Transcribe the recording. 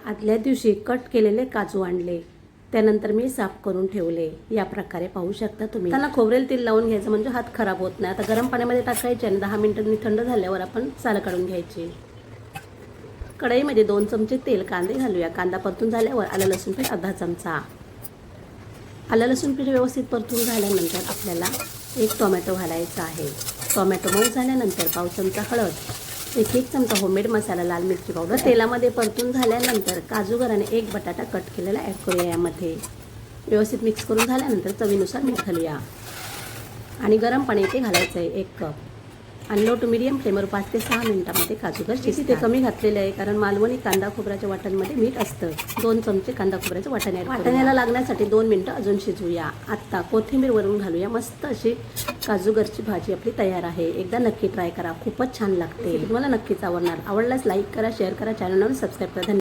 आदल्या दिवशी कट केलेले काजू आणले, त्यानंतर मी साफ करून ठेवले. या प्रकारे पाहू शकता तुम्ही. त्यांना खोबरेल तेल लावून घ्यायचं म्हणजे हात खराब होत नाही. आता गरम पाण्यामध्ये टाकायचे आणि 10 मिनिटांनी थंड झाल्यावर आपण साल काढून घ्यायची. कढईमध्ये 2 चमचे तेल, कांदे घालूया. कांदा परतून झाल्यावर आलं लसूण पेस्ट अर्धा चमचा. आलं लसूण पेस्ट व्यवस्थित परतून झाल्यानंतर आपल्याला 1 टोमॅटो घालायचा आहे. टोमॅटो मऊ झाल्यानंतर पाव चमचा हळद, 1 चमचा होममेड मसाला, लाल मिरची पावडर तेलामध्ये परतून झाल्यानंतर काजू आणि 1 बटाटा कट केलेला ॲड करूया. यामध्ये व्यवस्थित मिक्स करून झाल्यानंतर चवीनुसार मीठ घालूया आणि गरम पाणी इथे घालायचं आहे 1 कप आणि लो टू मीडियम फ्लेमवर 5 ते 6 मिनिटांमध्ये काजू शिजतील. ते कमी घातलेले आहे कारण मालवणी कांदा खोबऱ्याच्या वाटणमध्ये मीठ असतं. 2 चमचे कांदा खोबऱ्याचं वाटण्याला लागण्यासाठी 2 मिनिटं अजून शिजवूया. आत्ता कोथिंबीर वरून घालूया. मस्त अशी काजूगरची भाजी आपली तयार आहे. एकदा नक्की ट्राय करा, खूपच छान लागते. तुम्हाला नक्कीच आवडणार. आवडल्यास लाईक करा, शेअर करा, चॅनलवर सबस्क्राईब करा.